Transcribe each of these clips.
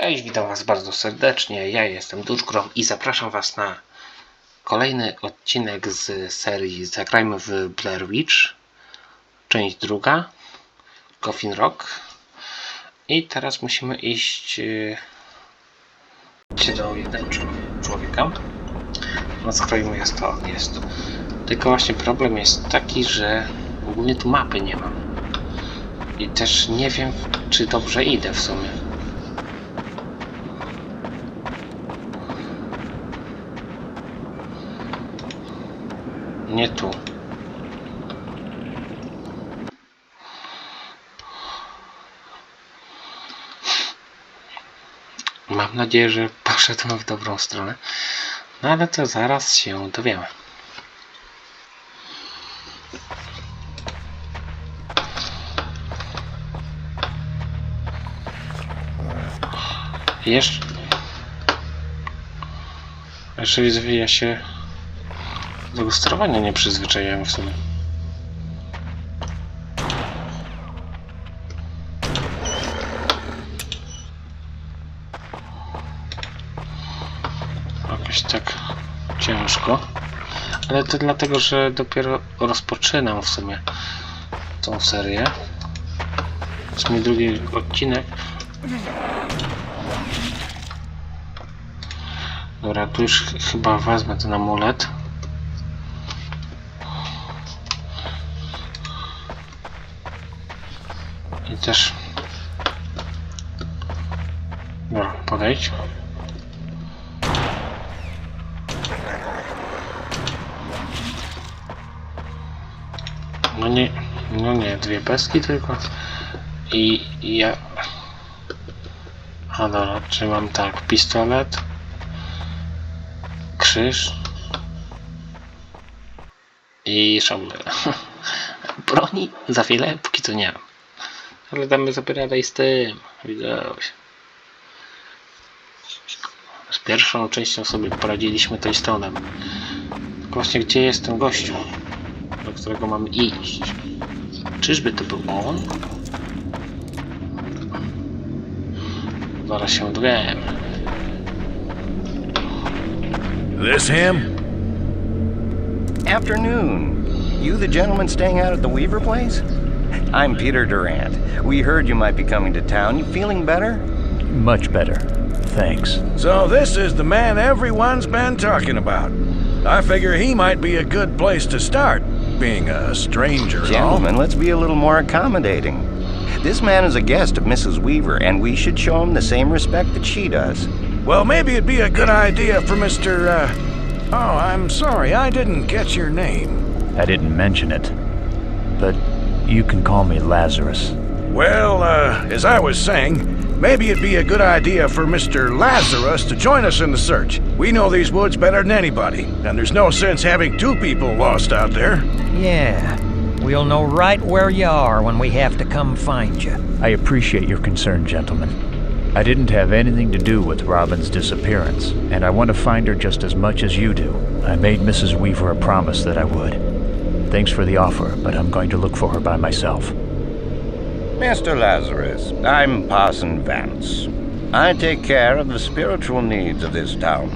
Cześć, witam Was bardzo serdecznie. Ja jestem Duszgrom i zapraszam Was na kolejny odcinek z serii Zagrajmy w Blair Witch, część druga, Coffin Rock. I teraz musimy iść do jednego człowieka. Na skroju jest to on jest. Tylko właśnie problem jest taki, że ogólnie tu mapy nie mam. I też nie wiem, czy dobrze idę w sumie. Nie tu. Mam nadzieję, że poszedłem w dobrą stronę. No ale to zaraz się dowiemy. Jeszcze widzę, ja się do tego sterowania nie przyzwyczaiłem w sumie. Jakoś tak ciężko. Ale to dlatego, że dopiero rozpoczynam w sumie tą serię. To jest mój drugi odcinek. Dobra, tu już chyba wezmę ten amulet. I też... Dobra, podejdź. No nie, dwie peski tylko. I ja... A dobra, czy mam tak, pistolet, krzyż i szablę. Broni za chwilę, póki co nie mam. Ale damy sobie radę i z tym. Widziałeś. Z pierwszą częścią sobie poradziliśmy Taystonem. Tylko właśnie gdzie jest ten gościu, do którego mamy iść? Czyżby to był on? Zaraz się dowiemy. This him? Afternoon. You the gentleman staying out at the Weaver place? I'm Peter Durant. We heard you might be coming to town. You feeling better? Much better. Thanks. So this is the man everyone's been talking about. I figure he might be a good place to start, being a stranger and all. Gentlemen, let's be a little more accommodating. This man is a guest of Mrs. Weaver, and we should show him the same respect that she does. Well, maybe it'd be a good idea for Mr. Oh, I'm sorry, I didn't get your name. I didn't mention it, but you can call me Lazarus. Well, as I was saying, maybe it'd be a good idea for Mr. Lazarus to join us in the search. We know these woods better than anybody, and there's no sense having two people lost out there. Yeah, we'll know right where you are when we have to come find you. I appreciate your concern, gentlemen. I didn't have anything to do with Robin's disappearance, and I want to find her just as much as you do. I made Mrs. Weaver a promise that I would. Thanks for the offer, but I'm going to look for her by myself. Mr. Lazarus, I'm Parson Vance. I take care of the spiritual needs of this town.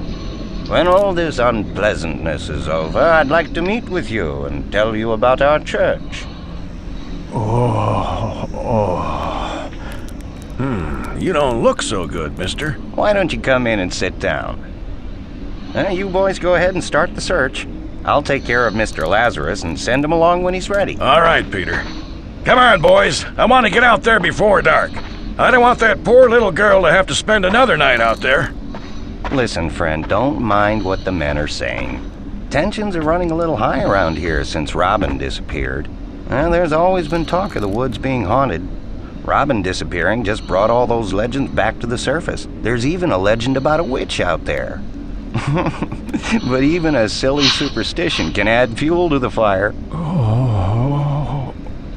When all this unpleasantness is over, I'd like to meet with you and tell you about our church. You don't look so good, mister. Why don't you come in and sit down? You boys go ahead and start the search. I'll take care of Mr. Lazarus and send him along when he's ready. All right, Peter. Come on, boys. I want to get out there before dark. I don't want that poor little girl to have to spend another night out there. Listen, friend, don't mind what the men are saying. Tensions are running a little high around here since Robin disappeared. And there's always been talk of the woods being haunted. Robin disappearing just brought all those legends back to the surface. There's even a legend about a witch out there. But even a silly superstition can add fuel to the fire.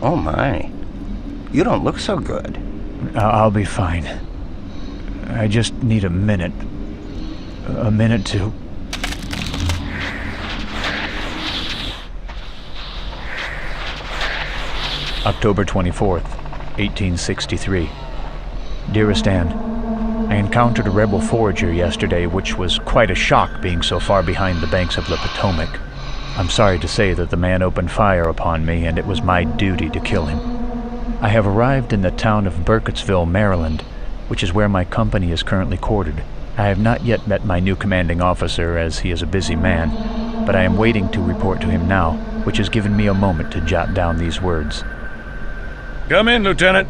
Oh my. You don't look so good. I'll be fine. I just need a minute. A minute to... October 24th, 1863. Dearest Anne, I encountered a rebel forager yesterday, which was quite a shock being so far behind the banks of the Potomac. I'm sorry to say that the man opened fire upon me, and it was my duty to kill him. I have arrived in the town of Burkittsville, Maryland, which is where my company is currently quartered. I have not yet met my new commanding officer, as he is a busy man, but I am waiting to report to him now, which has given me a moment to jot down these words. Come in, Lieutenant.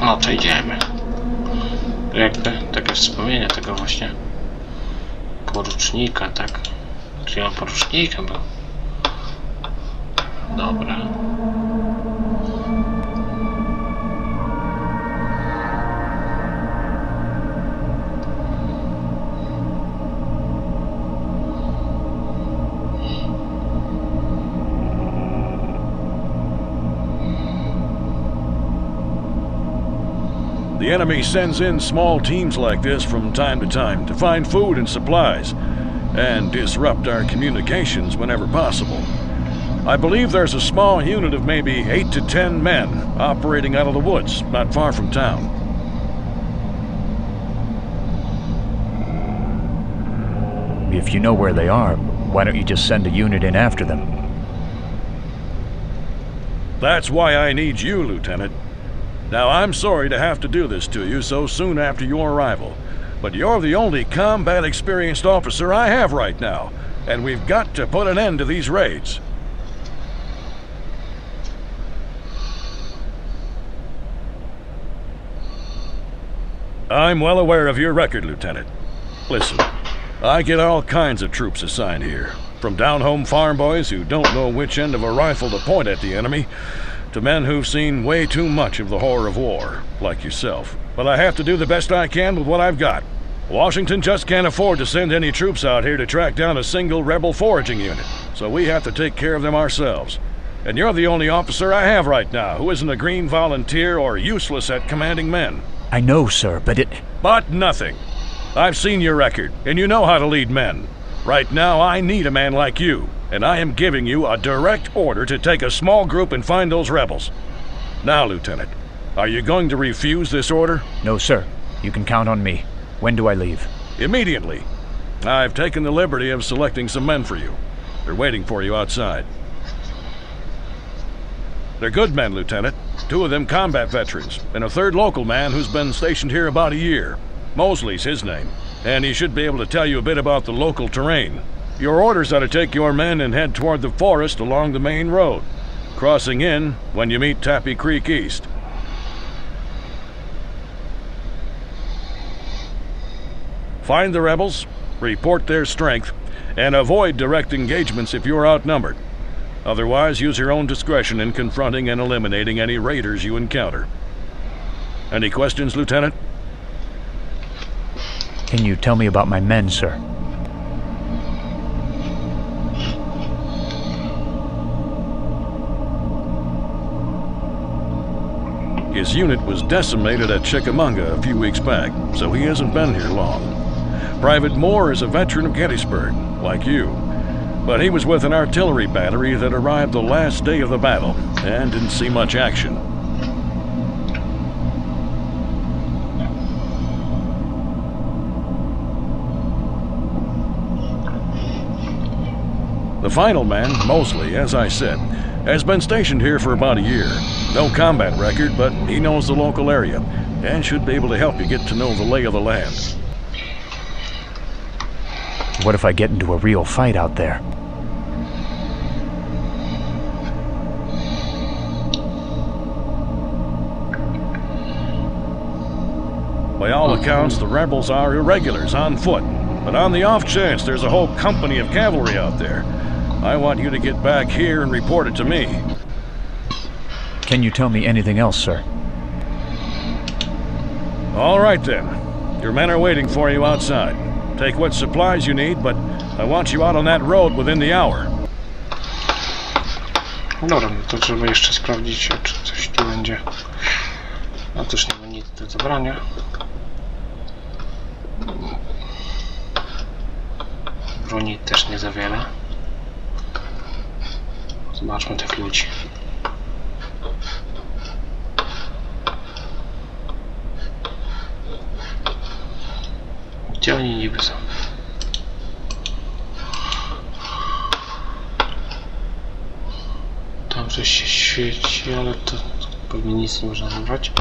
No to idziemy. Jakby takie wspomnienie tego właśnie porucznika, tak? Czy on porucznikiem był? Dobra. The enemy sends in small teams like this from time to time to find food and supplies and disrupt our communications whenever possible. I believe there's a small unit of maybe 8 to 10 men operating out of the woods, not far from town. If you know where they are, why don't you just send a unit in after them? That's why I need you, Lieutenant. Now, I'm sorry to have to do this to you so soon after your arrival, but you're the only combat-experienced officer I have right now, and we've got to put an end to these raids. I'm well aware of your record, Lieutenant. Listen, I get all kinds of troops assigned here, from down-home farm boys who don't know which end of a rifle to point at the enemy, to men who've seen way too much of the horror of war, like yourself. But I have to do the best I can with what I've got. Washington just can't afford to send any troops out here to track down a single rebel foraging unit, so we have to take care of them ourselves. And you're the only officer I have right now who isn't a green volunteer or useless at commanding men. I know, sir, but it... But nothing. I've seen your record, and you know how to lead men. Right now, I need a man like you, and I am giving you a direct order to take a small group and find those rebels. Now, Lieutenant, are you going to refuse this order? No, sir. You can count on me. When do I leave? Immediately. I've taken the liberty of selecting some men for you. They're waiting for you outside. They're good men, Lieutenant. 2 of them combat veterans, and a 3rd local man who's been stationed here about a year. Mosley's his name, and he should be able to tell you a bit about the local terrain. Your orders are to take your men and head toward the forest along the main road, crossing in when you meet Tappy Creek East. Find the rebels, report their strength, and avoid direct engagements if you're outnumbered. Otherwise, use your own discretion in confronting and eliminating any raiders you encounter. Any questions, Lieutenant? Can you tell me about my men, sir? His unit was decimated at Chickamauga a few weeks back, so he hasn't been here long. Private Moore is a veteran of Gettysburg, like you, but he was with an artillery battery that arrived the last day of the battle and didn't see much action. The final man, Mosley, as I said, has been stationed here for about a year. No combat record, but he knows the local area and should be able to help you get to know the lay of the land. What if I get into a real fight out there? By all accounts, the rebels are irregulars on foot, but on the off chance there's a whole company of cavalry out there, I want you to get back here and report it to me. Can you tell me anything else, sir? All right then. Your men are waiting for you outside. Take what supplies you need, but I want you out on that road within the hour. Dobra, no to trzeba jeszcze sprawdzić, czy coś tu będzie. No też nie ma nic do zabrania. Broni też nie za wiele. Zobaczmy tych ludzi. Gdzie oni niby są? Tam coś się świeci, ale to pewnie nic nie można zabrać.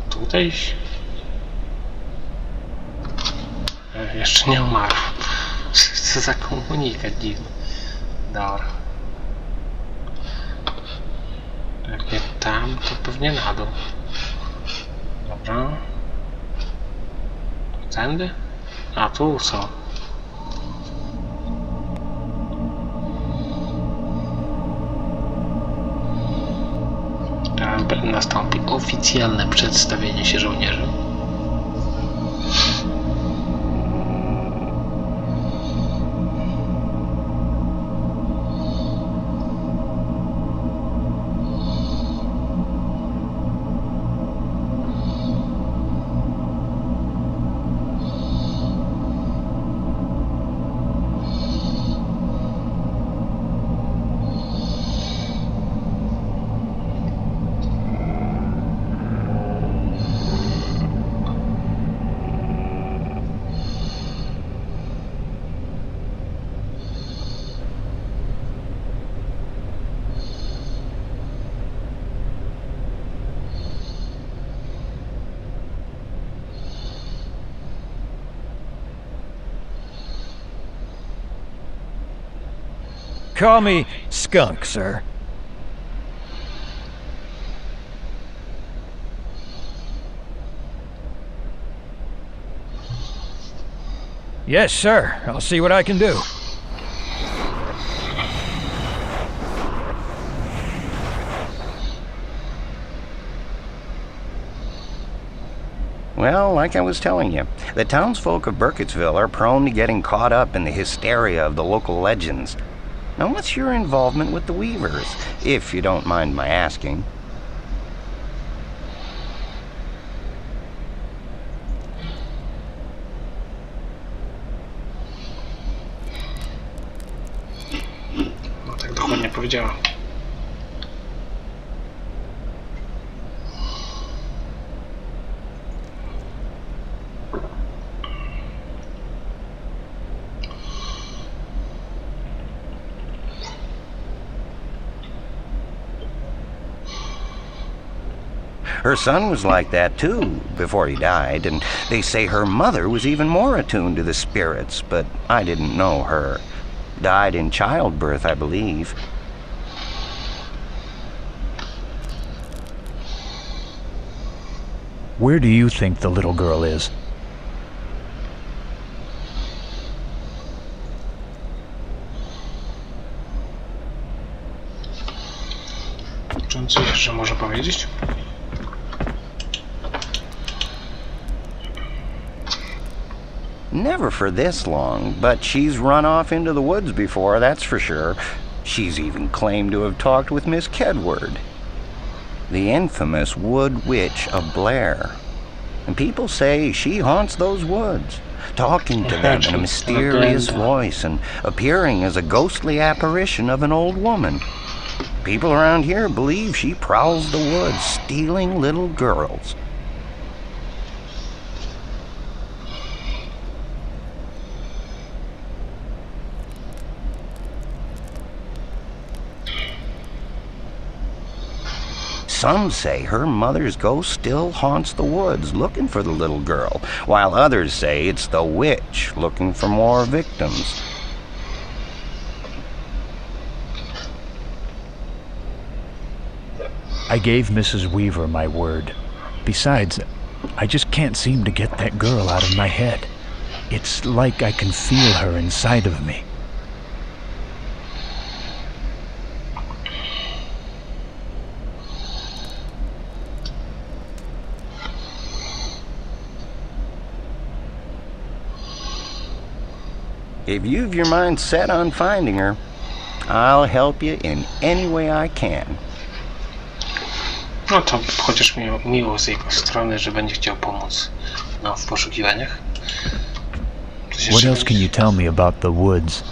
Tutaj? Jeszcze nie umarł. Co za komunikat dziwny. Dobra. Jak nie tam, to pewnie na dół. Dobra. Tędy? A tu są. Teraz nastąpi oficjalne przedstawienie się żołnierzy. Call me Skunk, sir. Yes, sir. I'll see what I can do. Well, like I was telling you, the townsfolk of Burkittsville are prone to getting caught up in the hysteria of the local legends. Now, what's your involvement with the Weavers, if you don't mind my asking? No tak dokładnie powiedziała. Her son was like that too, before he died, and they say her mother was even more attuned to the spirits, but I didn't know her. Died in childbirth, I believe. Where do you think the little girl is? Uczący jeszcze może powiedzieć? Never for this long, but she's run off into the woods before, that's for sure. She's even claimed to have talked with Miss Kedward, the infamous Wood Witch of Blair. And people say she haunts those woods, talking to them in a mysterious voice and appearing as a ghostly apparition of an old woman. People around here believe she prowls the woods, stealing little girls. Some say her mother's ghost still haunts the woods looking for the little girl, while others say it's the witch looking for more victims. I gave Mrs. Weaver my word. Besides, I just can't seem to get that girl out of my head. It's like I can feel her inside of me. If you've your mind set on finding her, I'll help you in any way I can. No to chociaż miło z jego strony, że będzie chciał pomóc nam w poszukiwaniach. What else can you tell me about the woods?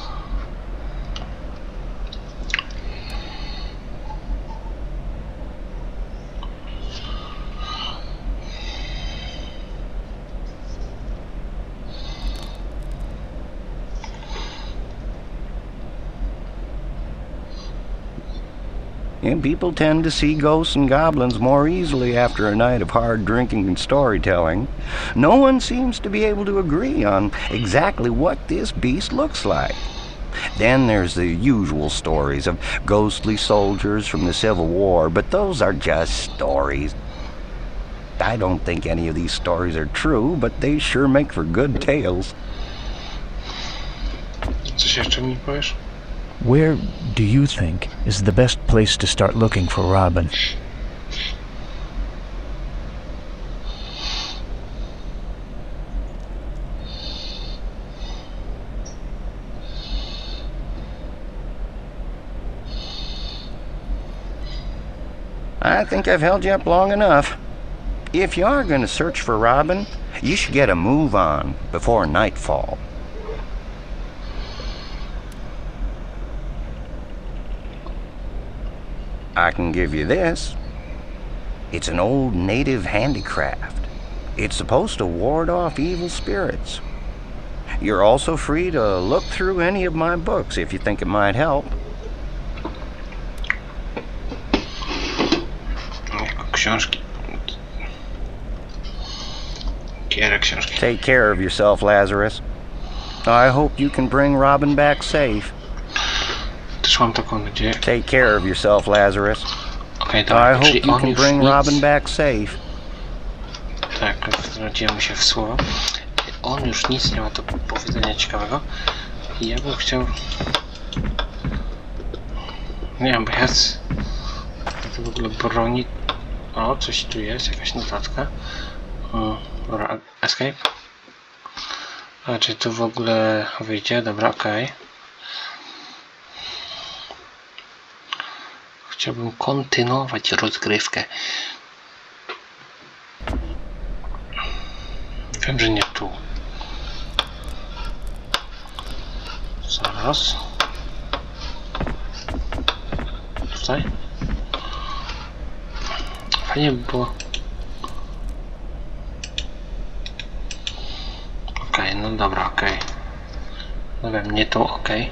And people tend to see ghosts and goblins more easily after a night of hard drinking and storytelling. No one seems to be able to agree on exactly what this beast looks like. Then there's the usual stories of ghostly soldiers from the Civil War, but those are just stories. I don't think any of these stories are true, but they sure make for good tales. Coś jeszcze mi powiesz? Where do you think is the best place to start looking for Robin? I think I've held you up long enough. If you are going to search for Robin, you should get a move on before nightfall. I can give you this. It's an old native handicraft. It's supposed to ward off evil spirits. You're also free to look through any of my books if you think it might help. Książki. Kierę książki. Take care of yourself, Lazarus. I hope you can bring Robin back safe. Też mam taką nadzieję. Take care of yourself, Lazarus. Okej, I dobra, hope czyli you on can już bring nic... Robin back safe. Tak, wtrąciłem mu się w słowo. On już nic nie ma do powiedzenia ciekawego. I ja bym chciał... Nie wiem, bo ja to w ogóle broni... O, coś tu jest, jakaś notatka. Dobra, escape. A czy tu w ogóle wyjdzie? Dobra, okej. Chciałbym kontynuować rozgrywkę. Wiem, że nie tu. Zaraz. Tutaj. Fajnie by było. Okej, no dobra, okej. No wiem, nie tu, okej.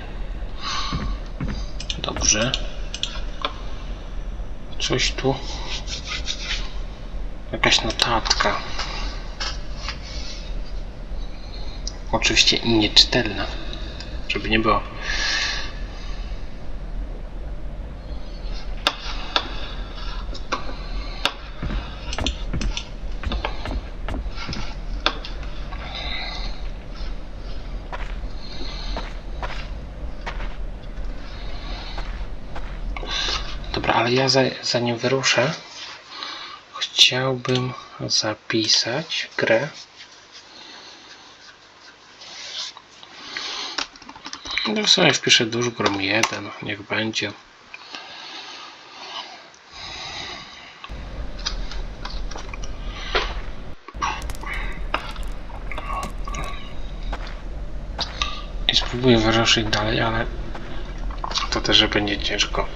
Dobrze. Coś tu. Jakaś notatka. Oczywiście nieczytelna, żeby nie było. Dobra, ale ja zanim wyruszę, chciałbym zapisać grę. No w sumie wpiszę Duszgrom 1, niech będzie. I spróbuję wyruszyć dalej, ale to też że będzie ciężko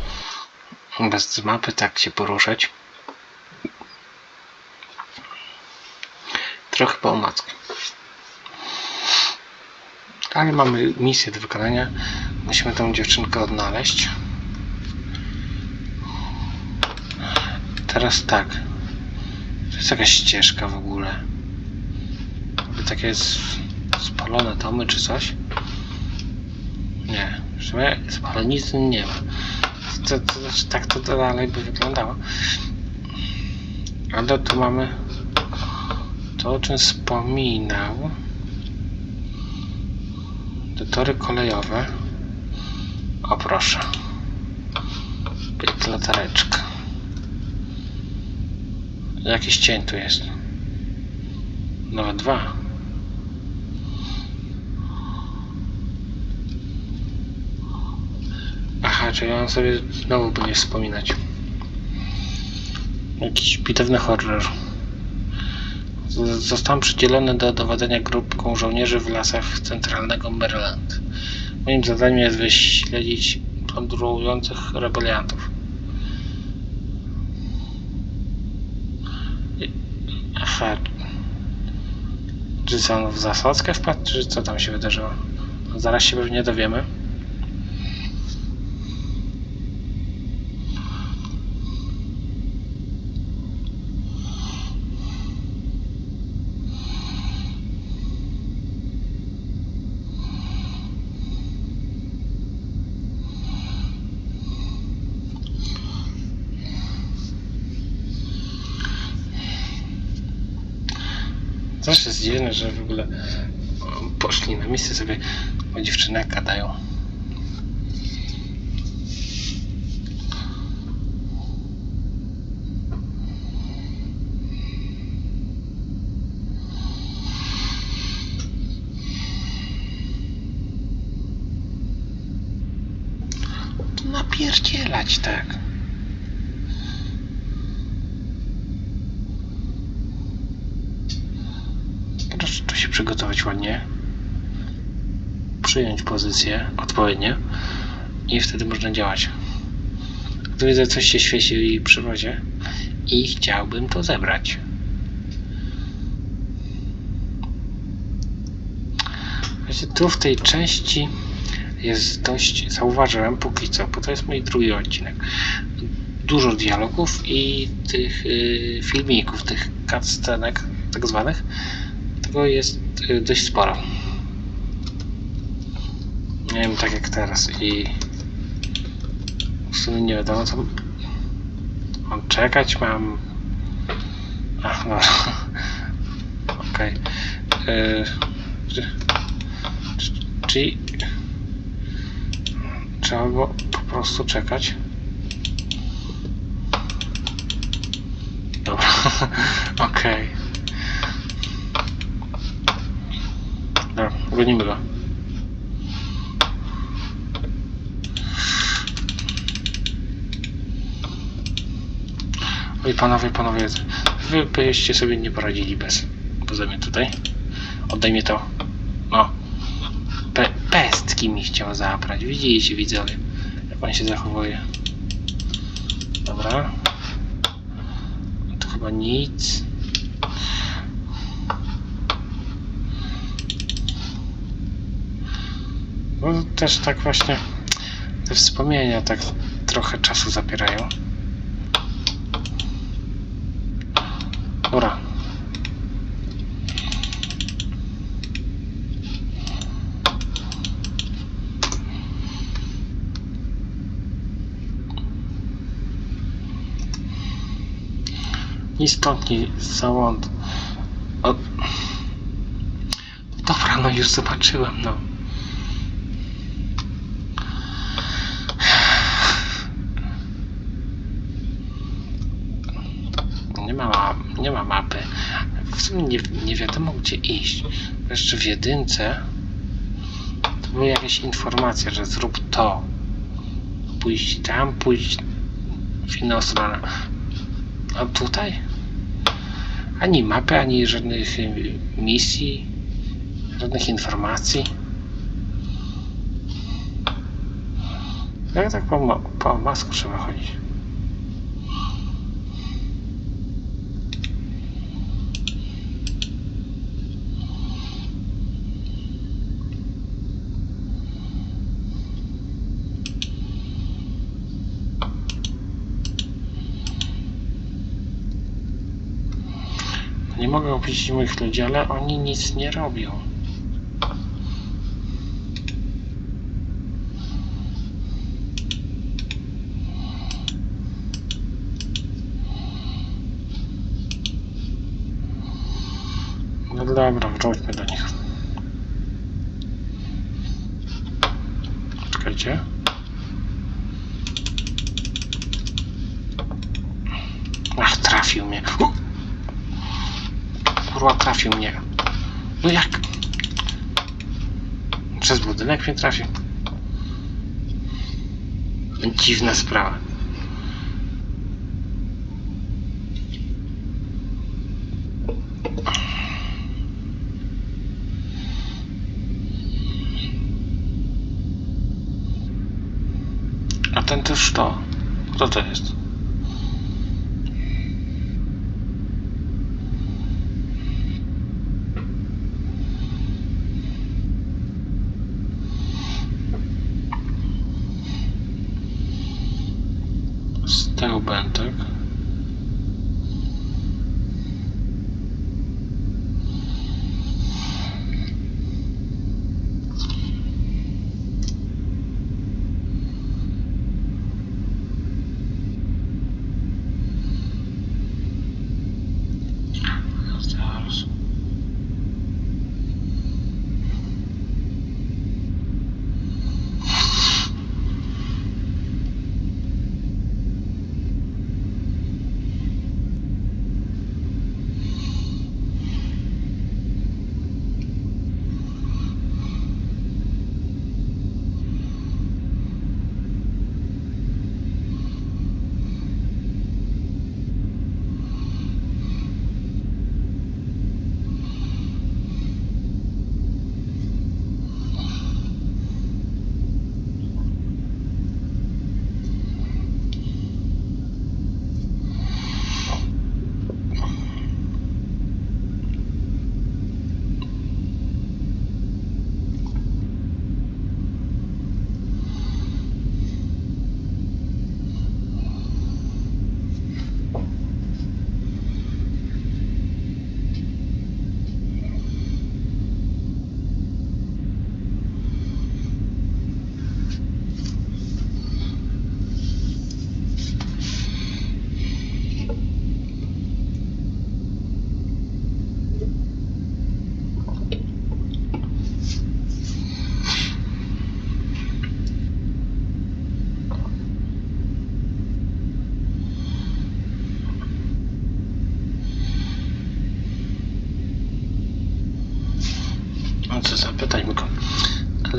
bez mapy tak się poruszać. Trochę po omacku. Ale mamy misję do wykonania. Musimy tą dziewczynkę odnaleźć. Teraz tak. To jest jakaś ścieżka w ogóle. Takie spalone domy czy coś? Nie. W sumie spalenicy nie ma. Tak to dalej by wyglądało. Ale tu mamy to, o czym wspominał. Te tory kolejowe. O proszę. Latareczka. Jakiś cień tu jest. Nawet 2. Aha, czyli on sobie znowu będzie wspominać. Jakiś bitewny horror. Zostałem przydzielony do dowodzenia grupką żołnierzy w lasach centralnego Maryland. Moim zadaniem jest wyśledzić plądrujących rebeliantów. Aha. Czy on w zasadzkę wpadł, czy co tam się wydarzyło? No, zaraz się pewnie dowiemy. Zawsze jest dziwne, że w ogóle poszli na miejsce sobie o dziewczynach gadają. To napierdzielać tak. Proszę tu się przygotować ładnie. Przyjąć pozycję odpowiednio i wtedy można działać. Tu widzę, coś się świeci przy wozie i chciałbym to zebrać. Wiecie, tu w tej części jest dość, zauważyłem póki co, bo to jest mój drugi odcinek, dużo dialogów i tych filmików, tych cutscenek tak zwanych, tego jest dość sporo. Nie wiem, tak jak teraz i w sumie nie wiadomo co mam czekać, mam... Ach, no. Okej. Czyli trzeba było po prostu czekać. Dobra. Okej. Dobra, gonimy go. Oj, panowie, wy byście sobie nie poradzili bez mnie tutaj. Oddaj mi to. No. Pestki mi chciał zabrać. Widzicie, widzowie, jak on się zachowuje. Dobra. To chyba nic. No też tak właśnie te wspomnienia tak trochę czasu zabierają. Dobra. Ni stąd, ni załąd. O. Dobra, no już zobaczyłem, no. Nie ma mapy. W sumie nie wiadomo gdzie iść. Jeszcze w jedynce to były jakieś informacje, że zrób to. Pójść tam, pójść w inną stronę. A tutaj? Ani mapy, ani żadnych misji, żadnych informacji. Jak tak po masku trzeba chodzić? Nie mogę opuścić moich ludzi, ale oni nic nie robią. No dobra, wróćmy do nich. Czekajcie. Ach, trafił mnie. Kurwa, trafił mnie. No jak? Przez budynek mnie trafił. Dziwna sprawa. A ten też to? Kto to jest? Stełbętek. Zaraz.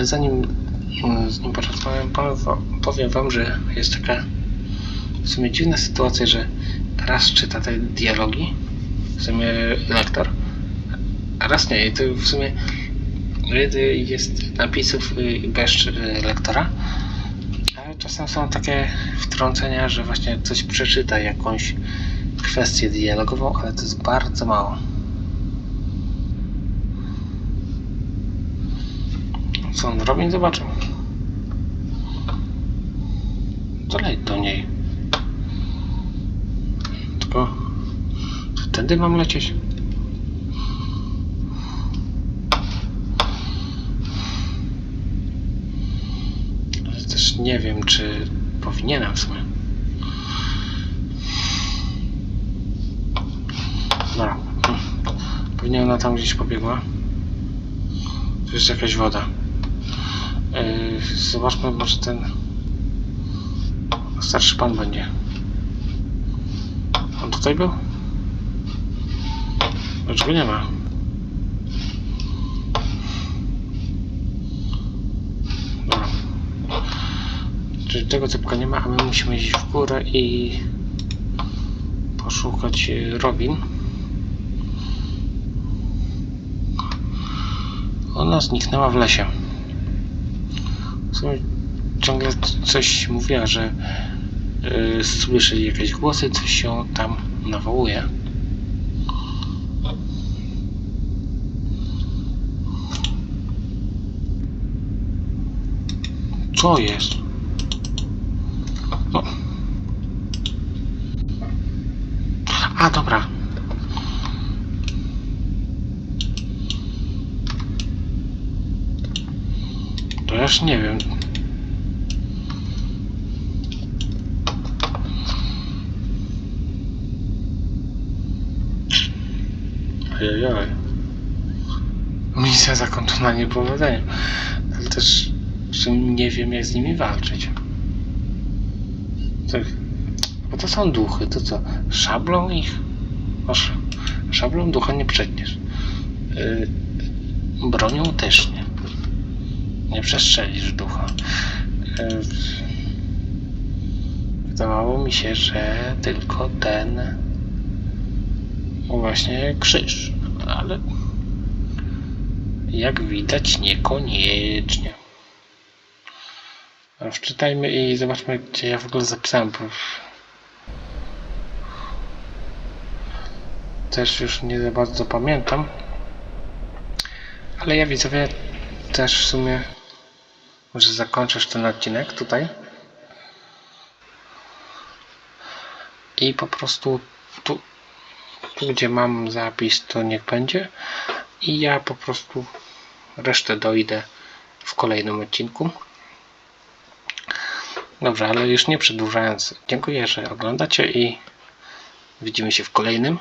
Ale zanim z nim porozmawiam, powiem wam, że jest taka w sumie dziwna sytuacja, że raz czyta te dialogi, w sumie lektor, a raz nie. I to w sumie jest napisów bez lektora, ale czasem są takie wtrącenia, że właśnie coś przeczyta, jakąś kwestię dialogową, ale to jest bardzo mało. Co on robi? Zobaczę. To leć do niej. Tylko wtedy mam lecieć. Ale też nie wiem, czy powinienem w sumie. Dobra. Pewnie ona tam gdzieś pobiegła. Tu jest jakaś woda. Zobaczmy, może ten starszy pan będzie. On tutaj był? Dlaczego nie ma? Dobra. Czyli tego typka nie ma, a my musimy iść w górę i poszukać Robin. Ona zniknęła w lesie. W sumie ciągle coś mówiła, że słyszy jakieś głosy, coś się tam nawołuje. Co jest? No. A, dobra. To ja już nie wiem. Ojojoj. Misja zakończona niepowodzeniem. Ale też nie wiem, jak z nimi walczyć. Tak. Bo to są duchy, to co? Szablą ich? Szablą ducha nie przetniesz. Bronią też nie. Nie przestrzelisz ducha. Wydawało mi się, że tylko ten właśnie krzyż, ale jak widać niekoniecznie. A wczytajmy i zobaczmy, gdzie ja w ogóle zapisałem, bo też już nie za bardzo pamiętam, ale ja widzowie też w sumie może zakończysz ten odcinek tutaj i po prostu tu gdzie mam zapis, to niech będzie i ja po prostu resztę dojdę w kolejnym odcinku. Dobrze, ale już nie przedłużając, dziękuję, że oglądacie i widzimy się w kolejnym.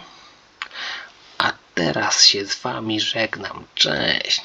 A teraz się z wami żegnam. Cześć!